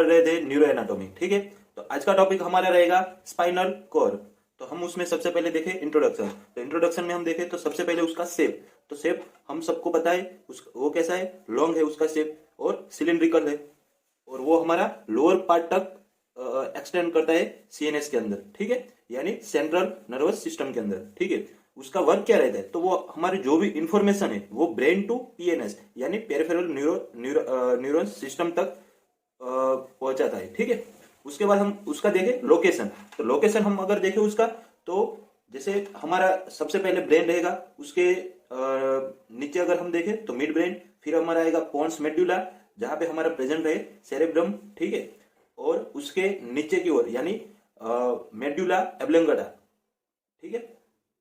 रहे थे neuro anatomy. ठीक है, तो आज का टॉपिक हमारा रहेगा स्पाइनल कॉर्ड। तो हम उसमें सबसे पहले देखें इंट्रोडक्शन। तो इंट्रोडक्शन में हम देखें तो सबसे पहले उसका शेप। तो शेप हम सबको पता है वो कैसा है, लॉन्ग है उसका शेप और सिलिंड्रिकल है, और वो हमारा लोअर पार्ट तक एक्सटेंड करता है सीएनएस के अंदर। ठीक है, यानी सेंट्रल नर्वस सिस्टम के अंदर। ठीक है, उसका वर्क क्या रहता है, तो वो हमारे जो भी इंफॉर्मेशन है वो ब्रेन टू पीएनएस यानी पेरिफेरल न्यूरॉन सिस्टम तक पहुंचाता है। ठीक है, उसके बाद हम उसका देखें लोकेशन। तो लोकेशन हम अगर देखें उसका, तो जैसे हमारा सबसे पहले ब्रेन रहेगा, उसके नीचे अगर हम देखें तो मिड ब्रेन, फिर हमारा आएगा पोन्स मेड्यूला जहां पे हमारा प्रेजेंट रहे सेरेब्रम। ठीक है, और उसके नीचे की ओर यानी मेड्यूला एब्लेंगटा। ठीक है,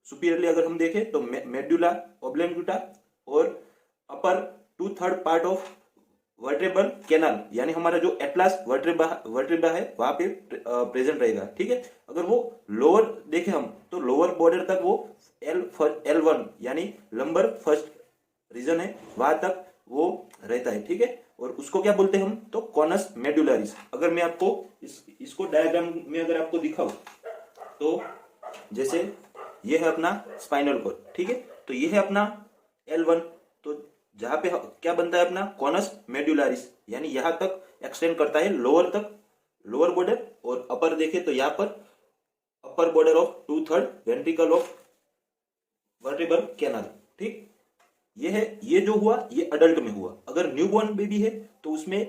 सुपीरियरली अगर हम देखें तो मेड्यूला ओब्लेंगटा, और अपर 2/3 पार्ट ऑफ वर्टेब्रल कैनाल यानी हमारा जो एटलास वर्टेब्रा है वहां पे प्रेजेंट रहेगा। ठीक है, अगर वो लोअर देखें हम तो लोअर बॉर्डर तक वो L1 यानी लंबर फर्स्ट रीजन है वहां तक वो रहता है। ठीक है, और उसको क्या बोलते हैं हम, तो कॉनस मेडुलरिस। अगर मैं आपको इसको डायग्राम में अगर आपको दिखाऊं तो जैसे ये है अपना स्पाइनल कॉर्ड। ठीक है, तो ये है अपना L1, तो जहां पे क्या बनता है अपना कॉनस मेडुलरिस, यानी यहां तक एक्सटेंड करता है लोअर तक, लोअर बॉर्डर। और अपर देखे तो यहाँ पर upper border of 2/3 ventricle of vertebral canal. ठीक, ये है, ये जो हुआ ये अडल्ट में हुआ। अगर न्यूबॉर्न बेबी है तो उसमें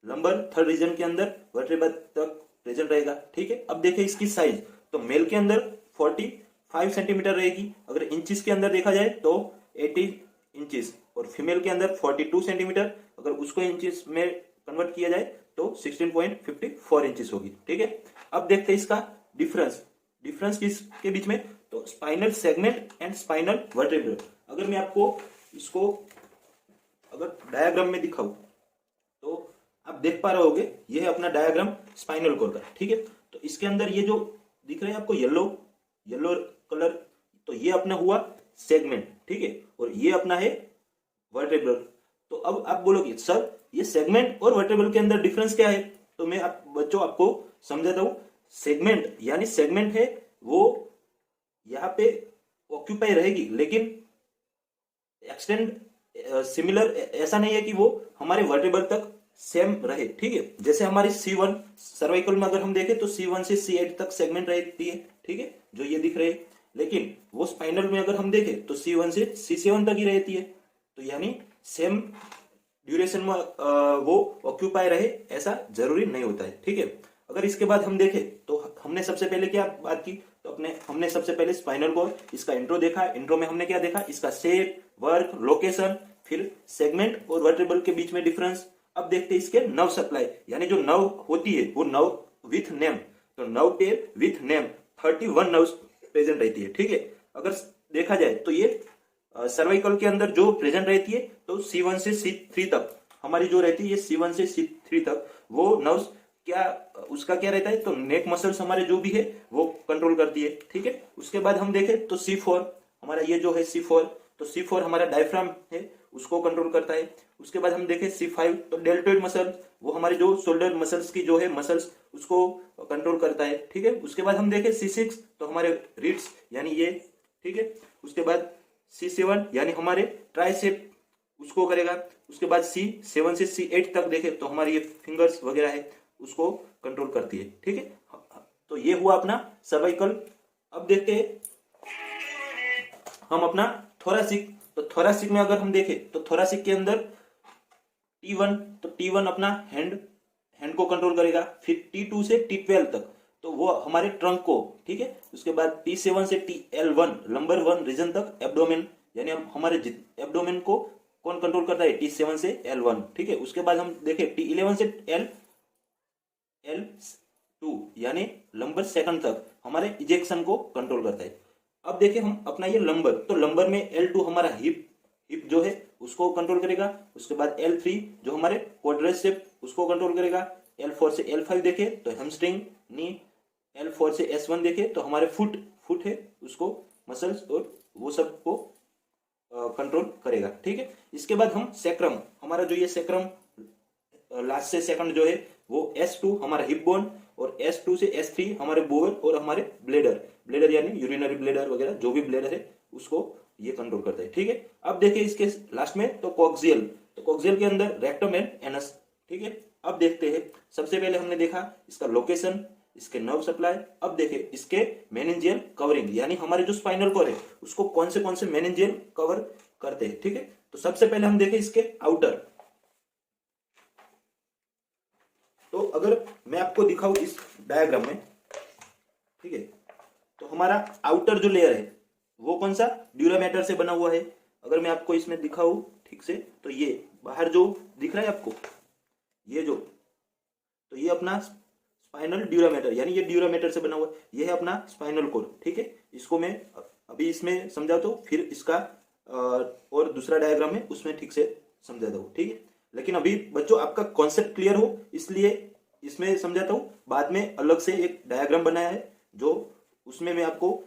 लंबर थर्ड रीजन के अंदर वर्टेब्रा तक प्रेजेंट रहेगा। ठीक है, अब देखें इसकी साइज, तो मेल के अंदर 45 सेंटीमीटर रहेगी, अगर इंचेस के अंदर देखा जाए तो 80 इंचेस, और फीमेल के अंदर 42 सेंटीमीटर, अगर उसको इंचेस में कन्वर्ट किया जाए तो 16.54 इंचेस होगी। ठीक है, अब देखते हैं इसका डिफरेंस किसके बीच में, तो spinal segment and spinal vertebra. अगर मैं आपको इसको अगर डायग्राम में दिखाऊं तो आप देख पा रहे होगे, ये है अपना डायग्राम स्पाइनल कॉर्ड का। ठीक है, तो इसके अंदर ये जो दिख रहा है आपको येलो कलर, तो ये अपना हुआ सेगमेंट। ठीक है, और ये अपना है वर्टेब्रल। तो अब आप बोलोगे सर ये सेगमेंट और वर्टेब्रल के अंदर डिफरेंस क्या है, तो मैं बच्चों आपको समझाता हूं। सेगमेंट है वो यहाँ पे ऑक्यूपाई रहेगी, लेकिन एक्सटेंड सिमिलर ऐसा नहीं है कि वो हमारे वर्टेब्रल तक सेम रहे। ठीक है, जैसे हमारी C1 सर्वाइकल में अगर हम देखें तो C1 से C8 तक सेगमेंट रहती है। ठीक है, जो ये दिख रहे हैं, लेकिन वो स्पाइनल में अगर हम देखें तो C1 से C7 तक ही रहती है। तो यानी सेम ड्यूरेशन में वो ऑक्यूपाई रहे ऐसा जरूरी नहीं होता है। ठीक है, अगर इसके बाद हम देखें तो हमने सबसे पहले क्या बात की, तो हमने सबसे पहले स्पाइनल कॉर्ड, इसका इंट्रो देखा। इंट्रो में हमने क्या देखा, इसका शेप, वर्क, लोकेशन, फिर सेगमेंट और वर्टेब्रल के बीच में डिफरेंस। अब देखते हैं इसके नर्व सप्लाई, यानी जो नर्व होती है वो नर्व विथ नेम, तो nerve pair with name 31 nerves present रहती है। ठीक है, अगर देखा जाए तो ये सर्वाइकल के अंदर जो प्रेजेंट रहती है तो C1 से C3 तक हमारी जो रहती है, ये C1 से C3 तक वो नर्व्स क्या उसका क्या रहता है, तो नेक मसल्स हमारे जो भी है वो कंट्रोल करती है। ठीक है, उसके बाद हम देखें तो C4 हमारा ये जो है C4, तो C4 हमारा डायफ्राम है उसको कंट्रोल करता है। उसके बाद हम देखें C5 तो डेल्टोइड मसल, वो हमारे जो शोल्डर मसल्स की जो है मसल्स उसको कंट्रोल करता है। ठीक है, उसके बाद हम देखें C6 तो हमारे रिड्स यानी ये। ठीक है, उसके बाद C7 यानी हमारे ट्राइसेप उसको करेगा। उसके बाद C7 से C8 तक देखे तो हमारी ये फिंगर्स वगैरह है उसको कंट्रोल करती है। ठीक है, तो ये हुआ अपना सर्वाइकल। अब देखते हैं हम अपना थोरासिक। तो थोरासिक में अगर हम देखें तो थोरासिक के अंदर T1, तो T1 अपना हैंड को कंट्रोल करेगा। फिर T2 से T12 तक तो वो हमारे ट्रंक को। ठीक है, उसके बाद T7 से TL1 लंबर 1 रीजन तक एब्डोमेन, यानी हमारे एब्डोमेन को कौन कंट्रोल करता है, T7 से L1। ठीक है, उसके बाद हम देखें T11 से L2 यानी लंबर सेकंड तक हमारे इजेक्शन को कंट्रोल करता है। अब देखें हम अपना ये लंबर, तो लंबर में L2 हमारा हिप जो है उसको कंट्रोल करेगा। उसके बाद L3 जो हमारे क्वाड्रिसेप उसको कंट्रोल करेगा। L4 से L5 देखे तो हैमस्ट्रिंग नी। L4 से S1 देखे तो हमारे फुट है उसको मसल्स और वो सब को कंट्रोल करेगा। ठीक है, इसके बाद हम सेक्रम, हमारा जो ये सेक्रम लास्ट से सेकंड जो है वो S2 हमारा हिप बोन, और S2 से S3 हमारे बोअर और हमारे ब्लेडर, ब्लेडर यानी यूरिनरी ब्लेडर वगैरह जो भी ब्लेडर है उसको ये कंट्रोल करता है। ठीक है, अब देखिए इसके लास्ट में तो कोक्सियल, तो कोक्सियल के अंदर रेक्टम एंड एनस। ठीक है, अब देखते हैं, सबसे पहले हमने देखा इसका लोकेशन, इसके नर्व सप्लाई। अब देखिए इसके मेनिंजियल कवरिंग, यानी हमारे जो स्पाइनल कॉर्ड है उसको कौन से मेनिंजियल कवर करते हैं। ठीक है, तो सबसे पहले हम देखें इसके आउटर। तो अगर मैं आपको दिखाऊं इस डायग्राम में, ठीक है, तो हमारा आउटर जो लेयर है वो कौन सा, ड्यूरामेटर से बना हुआ है। अगर मैं आपको इसमें दिखाऊं ठीक से, तो ये बाहर जो दिख रहा है आपको, ये जो, तो ये अपना स्पाइनल ड्यूरामेटर, यानी ये ड्यूरामेटर से बना हुआ है, ये है अपना स्पाइनल कोर। ठीक है, इसको मैं अभी इसमें समझा तो फिर इसका और दूसरा डायग्राम है उसमें ठीक से समझा दो। ठीक है, लेकिन अभी बच्चों आपका कॉन्सेप्ट क्लियर हो इसलिए इसमें समझाता हूं, बाद में अलग से एक डायग्राम बनाया है जो उसमें मैं आपको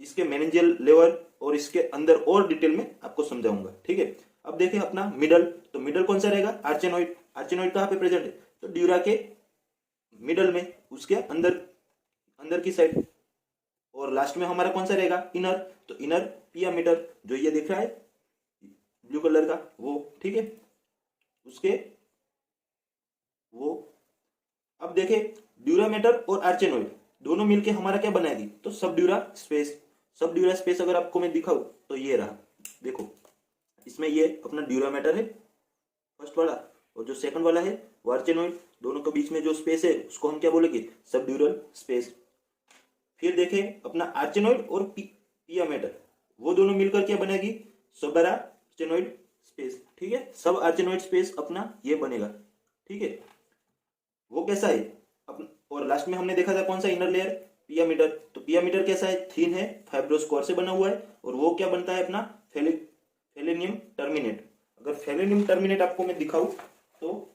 इसके मेनिंजियल लेवल और इसके अंदर और डिटेल में आपको समझाऊंगा। ठीक है, अब देखें अपना मिडल, तो मिडल कौन सा रहेगा, आर्चेनॉइड। आर्चेनॉइड कहाँ पे प्रेजेंट है, तो ड्यूरा के मिडल में, उसके अंदर अंदर की साइड। और लास्ट में हमारा कौन सा रहेगा, इनर, तो इनर पिया मीटर जो ये दिख रहा है ब्लू कलर का वो। ठीक है, उसके वो। अब देखें ड्यूरामेटर और आर्चेनॉइड दोनों मिलके हमारा क्या बनाएगी, तो सब ड्यूरा स्पेस। सब ड्यूरा स्पेस अगर आपको मैं दिखाऊं तो ये रहा, देखो इसमें ये अपना ड्यूरामेटर है फर्स्ट वाला, और जो सेकंड वाला है वो आर्चेनॉइड। दोनों के बीच में जो स्पेस है उसको हम क्या बोलेंगे, सब ड्यूरल स्पेस। फिर देखें अपना आर्चेनॉइड और पियामेटर, वो दोनों मिलकर क्या बनेगी, सबरा आर्चेनॉइड स्पेस। ठीक है, सब आर्चेनॉइड स्पेस अपना ये बनेगा। ठीक है, वो कैसा है और लास्ट में हमने देखा था कौन सा, इनर लेयर पियामीटर। तो पियामीटर कैसा है, थीन है, फाइब्रोस कोर से बना हुआ है, और वो क्या बनता है अपना फेलेनियम टर्मिनेट। अगर फेलेनियम टर्मिनेट आपको मैं दिखाऊं तो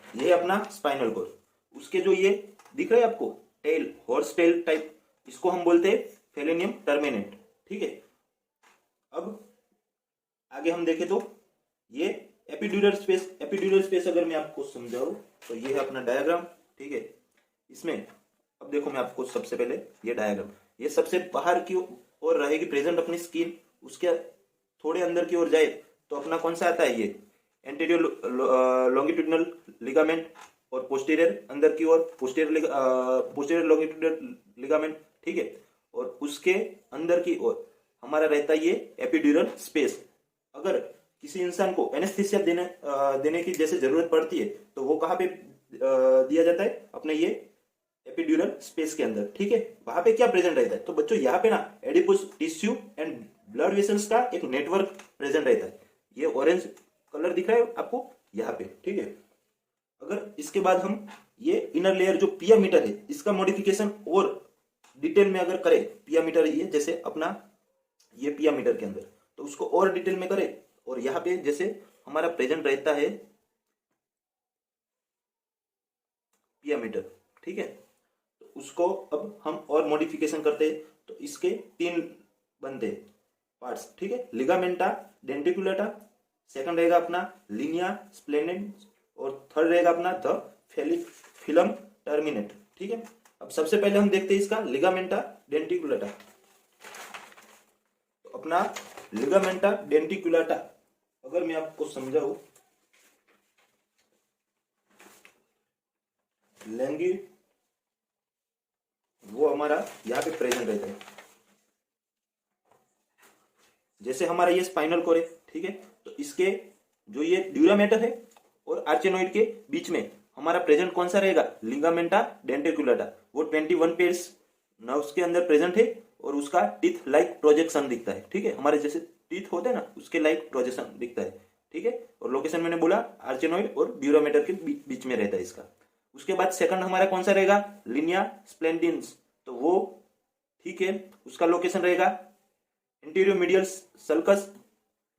ये अपना स्पाइनल कोर, उसके जो ये दिख रहा है आपको टेल, हॉर्स टेल टाइप, इसको हम बोलते हैं फेलेनियम टर्मिनेट। ठीक है, अब आगे हम देखें तो ये एपिड्यूरल स्पेस। एपिड्यूरल स्पेस अगर मैं आपको समझाऊं तो ये है अपना डायग्राम। ठीक है, इसमें अब देखो मैं आपको सबसे पहले ये डायग्राम, ये सबसे बाहर की ओर रहेगी प्रेजेंट अपनी स्किन, उसके थोड़े अंदर की ओर जाए तो अपना कौन सा आता है, ये एंटीरियर लॉन्गिट्यूडिनल लिगामेंट, और पोस्टीरियर अंदर की ओर पोस्टीरियर लॉन्गिट्यूडिनल लिगामेंट। ठीक है, और उसके अंदर की ओर हमारा रहता है ये एपिड्यूरल स्पेस। अगर किसी इंसान को एनेस्थीसिया देने की जैसे जरूरत पड़ती है तो वो कहाँ पे दिया जाता है, अपने ये एपिड्यूरल स्पेस के अंदर। ठीक है, वहां पे क्या प्रेजेंट रहता है, तो बच्चों यहाँ पे ना adipose tissue and blood vessels का एक नेटवर्क प्रेजेंट रहता है। ये ऑरेंज कलर दिख रहा है आपको यहाँ पे। ठीक है, अगर इसके बाद हम ये इनर लेयर जो पियामीटर है इसका मॉडिफिकेशन और डिटेल में अगर करें, पियामीटर ये जैसे अपना ये पियामीटर के अंदर, तो उसको और डिटेल में करें, और यहाँ पे जैसे हमारा प्रेजेंट रहता है पियामीटर। ठीक है, तो उसको अब हम और मॉडिफिकेशन करते हैं, तो इसके 3 बनते हैं पार्ट्स। ठीक है, लिगामेंटा डेंटिकुलेटा, सेकंड रहेगा अपना लिनिया स्प्लेनेड, और थर्ड रहेगा अपना द फिलम टर्मिनेट। ठीक है, अब सबसे पहले हम देखते हैं इसका लिगामेंटा डेंटिकुलेटा। तो अपना लिगामेंटा डेंटिकुलेटा अगर मैं आपको समझाऊं, लेंगी वो हमारा यहाँ पे प्रेजेंट रहता है, जैसे हमारा ये स्पाइनल कोर है। ठीक है, तो इसके जो ये ड्यूरामेटर है और आर्चेनॉइड के बीच में हमारा प्रेजेंट कौन सा रहेगा, लिगामेंटा डेंटिकुलेटा। वो 21 पेयर्स नर्व्स के अंदर प्रेजेंट है, और उसका टीथ लाइक प्रोजेक्शन दिखता है। ठीक है, हमारे जैसे टीथ होते हैं ना, उसके लाइक प्रोजेक्शन दिखता है। ठीक है, और लोकेशन मैंने बोला आर्चेनॉइड और ड्यूरामेटर के बीच में रहता है इसका। उसके बाद सेकंड हमारा कौन सा रहेगा, लिनिया स्प्लेंडिन्स, तो वो ठीक है उसका लोकेशन रहेगा interior medial sulcus,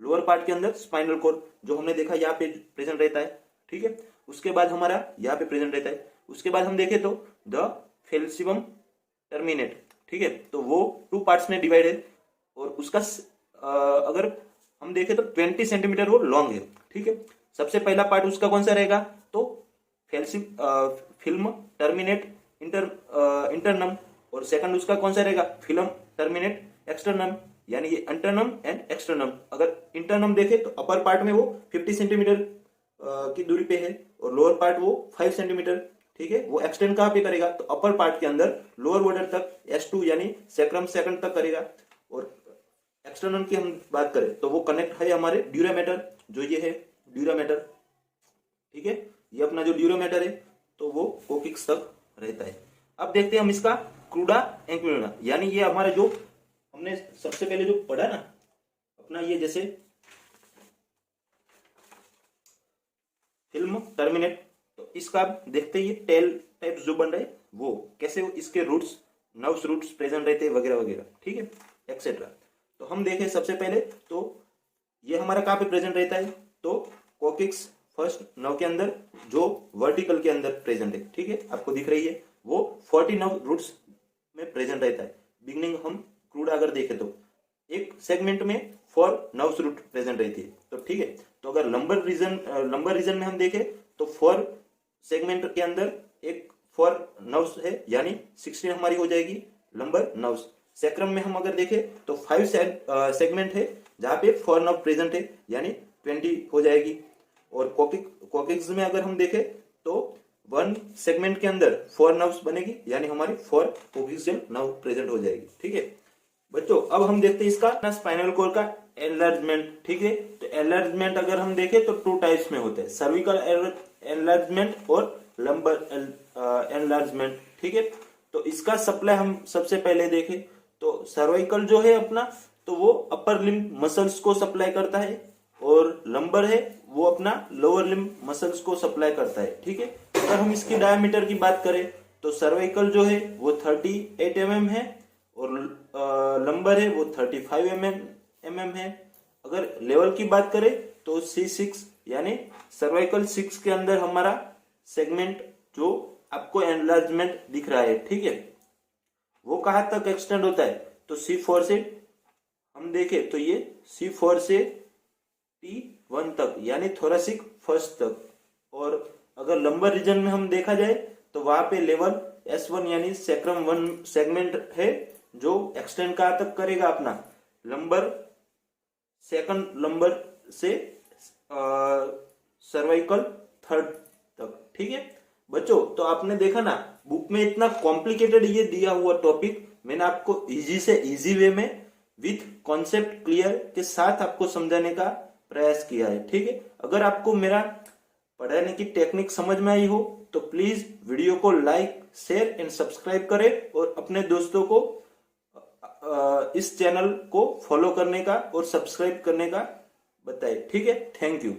lower part के अंदर स्पाइनल कोर, जो हमने देखा यहाँ पे प्रेजेंट रहता है। ठीक है, उसके बाद हमारा यहाँ पे प्रेजेंट रहता है। उसके बाद हम देखें तो द फेल्सिबम टर्मिनेट। ठीक है, तो वो 2 पार्ट्स में डिवाइड है, और उसका अगर हम देखें तो 20 सेंटीमीटर वो लॉन्ग है, ठीक है। सबसे पहला पार्ट उसका कौन सा रहेगा, तो फिल्म टर्मिनेट इंटरनम, और सेकंड उसका कौन सा रहेगा, फिल्म टर्मिनेट एक्सटर्नम, यानी ये इंटरनम एंड एक्सटर्नम। अगर इंटरनम देखे तो अपर पार्ट में वो 50 सेंटीमीटर की दूरी पे है, और लोअर पार्ट वो 5 सेंटीमीटर, ठीक है। वो एक्सटेंड कहाँ पे करेगा, तो अपर पार्ट के अंदर लोअर बॉर्डर तक S2 यानी सैक्रम सेकंड तक करेगा। और एक्सटर्नल की हम बात करें तो वो कनेक्ट है हमारे ड्यूरामीटर, जो ये है ड्यूरामीटर, ठीक है। ये अपना जो ड्यूरामीटर है तो वो कोकिक्स तक रहता है। अब देखते हैं हम इसका क्रूडा एंक्विलिना, यानी ये हमारे जो हमने सबसे पहले जो पढ़ा ना अपना, ये जैसे फिल्म टर्मिनेट, तो इसका देखते ही टेल टाइप जो बन रहे वो कैसे, इसके रूट्स नर्व्स रूट्स प्रेजेंट रहते हैं वगैरह वगैरह, ठीक है, एक्सेट्रा। तो हम देखें सबसे पहले तो ये हमारा कहाँ पे प्रेजेंट रहता है, तो कोकिक्स फर्स्ट नर्व के अंदर जो वर्टिकल के अंदर प्रेजेंट है, ठीक है, आपको दिख रही है, वो 40 नर्व रूट्स में प्रेजेंट रहता है। बिगनिंग हम क्रूड अगर देखें तो एक सेगमेंट में 4 नर्व्स रूट प्रेजेंट रहती है, तो ठीक है। तो अगर लंबर रीजन में हम देखें तो 4 सेगमेंट के अंदर एक 4 नर्व्स है, यानी 16 हमारी हो जाएगी लंबर नर्व्स। सैक्रम में हम अगर देखें तो 5 सेगमेंट है जहां पे 4 नर्व प्रेजेंट है, यानी 20 हो जाएगी। और कोकिक्स में अगर हम देखें तो 1 सेगमेंट के अंदर 4 नर्व्स बनेगी, यानी हमारी 4 कोकिक्सियल नर्व प्रेजेंट हो जाएगी, ठीक है बच्चों। अब हम देखते हैं इसका स्पाइनल कॉर्ड का एनलार्जमेंट, ठीक है। तो एनलार्जमेंट अगर हम देखें तो 2 टाइप्स में होते हैं, सर्विकल एनलार्जमेंट और लंबर एनलार्जमेंट, ठीक है। तो इसका सप्लाई हम सबसे पहले देखें तो सर्वाइकल जो है अपना, तो वो अपर लिम्ब मसल्स को सप्लाई करता है, और लंबर है वो अपना लोअर लिम्ब मसल्स को सप्लाई करता है, ठीक है। अगर हम इसकी डायमीटर की बात करें तो सर्वाइकल जो है वो 38 mm है, और लंबर है वो 35 mm है। अगर लेवल की बात करें तो C6 यानी सर्वाइकल 6 के अंदर हमारा सेगमेंट जो आपको एनलार्जमेंट दिख रहा है, ठीक है, वो कहां तक एक्सटेंड होता है, तो C4 से हम देखें तो ये C4 से T1 तक, यानी थोरेसिक फर्स्ट तक। और अगर लंबर रीजन में हम देखा जाए तो वहां पे लेवल S1 यानी सैक्रम 1 सेगमेंट है, जो एक्सटेंड कहां तक करेगा अपना लंबर सेकंड लंबर से सर्वाइकल 3rd तक, ठीक है बच्चों। तो आपने देखा ना बुक में इतना कॉम्प्लिकेटेड ये दिया हुआ टॉपिक मैंने आपको इजी से इजी वे में विथ कॉन्सेप्ट क्लियर के साथ आपको समझाने का प्रयास किया है, ठीक है। अगर आपको मेरा पढ़ाने की टेक्निक समझ में आई हो तो प्लीज वीडियो को लाइक शेयर एंड सब्सक्राइब करें, और अपने दोस्तों को इस चैनल को फॉलो करने का और सब्सक्राइब करने का बताएं, ठीक है। Thank you.